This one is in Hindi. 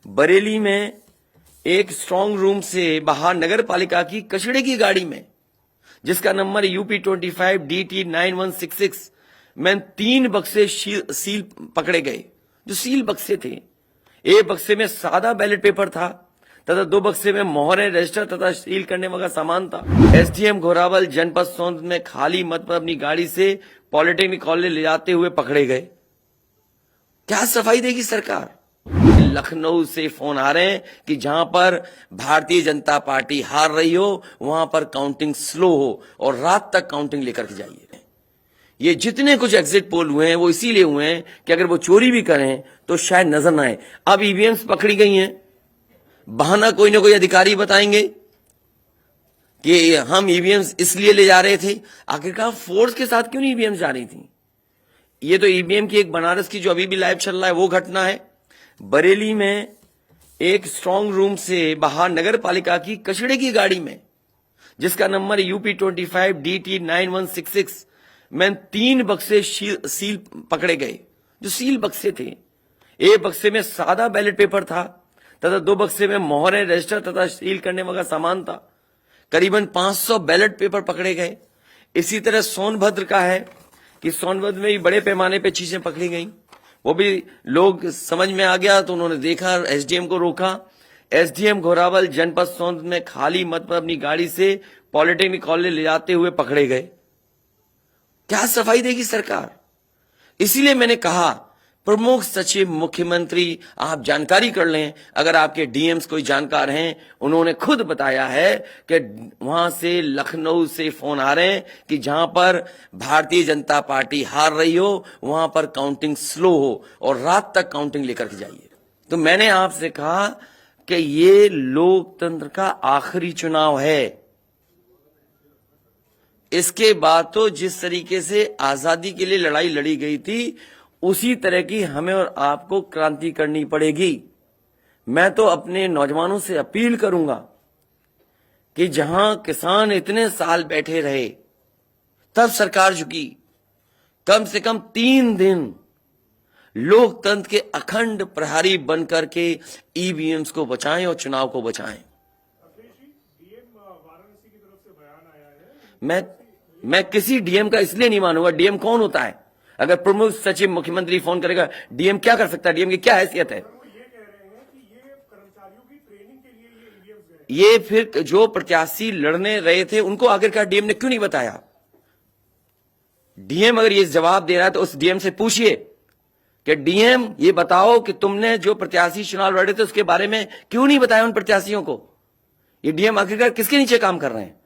बरेली में एक स्ट्रांग रूम से बाहर नगर पालिका की कचड़े की गाड़ी में, जिसका नंबर UP25DT9166 में 3 बक्से सील पकड़े गए। जो सील बक्से थे, एक बक्से में सादा बैलेट पेपर था तथा 2 बक्से में मोहरें, रजिस्टर तथा सील करने वाला सामान था। SDM घोरावल जनपद सोनभद्र में खाली मत पर अपनी गाड़ी से पॉलिटेक्निक कॉलेज ले जाते हुए पकड़े गए। क्या सफाई देगी सरकार? लखनऊ से फोन आ रहे हैं कि जहां पर भारतीय जनता पार्टी हार रही हो वहां पर काउंटिंग स्लो हो और रात तक काउंटिंग लेकर के जाइए। ये जितने कुछ एग्जिट पोल हुए हैं वो इसीलिए हुए हैं कि अगर वो चोरी भी करें तो शायद नजर ना आए। अब ईवीएम्स पकड़ी गई हैं, बहाना कोई ना कोई अधिकारी बताएंगे कि हम ईवीएम्स इसलिए ले जा रहे थे। आखिरकार फोर्स के साथ क्यों नहीं ईवीएम्स जा रही थी? ये तो ईवीएम की एक बनारस की जो अभी भी लाइव चल रहा है वो घटना है। बरेली में एक स्ट्रांग रूम से बाहर नगर पालिका की कचड़े की गाड़ी में, जिसका नंबर UP25DT9166 में 3 बक्से सील पकड़े गए। जो सील बक्से थे, एक बक्से में सादा बैलेट पेपर था तथा 2 बक्से में मोहरें, रजिस्टर तथा सील करने वाला सामान था। करीबन 500 बैलेट पेपर पकड़े गए। इसी तरह सोनभद्र का है कि सोनभद्र में भी बड़े पैमाने पे चीजें पकड़ी गई। वो भी लोग समझ में आ गया तो उन्होंने देखा, SDM को रोका। SDM घोरावल जनपद सोनभद्र में खाली मत पर अपनी गाड़ी से पॉलिटेक्निक कॉलेज ले जाते हुए पकड़े गए। क्या सफाई देगी सरकार? इसीलिए मैंने कहा प्रमुख सचिव मुख्यमंत्री आप जानकारी कर लें। अगर आपके DMs कोई जानकार हैं, उन्होंने खुद बताया है कि वहां से लखनऊ से फोन आ रहे हैं कि जहां पर भारतीय जनता पार्टी हार रही हो वहां पर काउंटिंग स्लो हो और रात तक काउंटिंग लेकर के जाइए। तो मैंने आपसे कहा कि ये लोकतंत्र का आखिरी चुनाव है। इसके बाद तो जिस तरीके से आजादी के लिए लड़ाई लड़ी गई थी उसी तरह की हमें और आपको क्रांति करनी पड़ेगी। मैं तो अपने नौजवानों से अपील करूंगा कि जहां किसान इतने साल बैठे रहे तब सरकार झुकी। कम से कम 3 दिन लोकतंत्र के अखंड प्रहरी बनकर के ईवीएम्स को बचाएं और चुनाव को बचाएं। मैं किसी DM का इसलिए नहीं मानूंगा। DM कौन होता है? अगर प्रमुख सचिव मुख्यमंत्री फोन करेगा, DM क्या कर सकता है? DM की क्या हैसियत है? ये फिर जो प्रत्याशी लड़ने रहे थे उनको आखिरकार DM ने क्यों नहीं बताया? DM अगर ये जवाब दे रहा है तो उस DM से पूछिए कि DM ये बताओ कि तुमने जो प्रत्याशी चुनाव लड़े थे उसके बारे में क्यों नहीं बताया उन प्रत्याशियों को? ये DM आखिरकार किसके नीचे काम कर रहे हैं?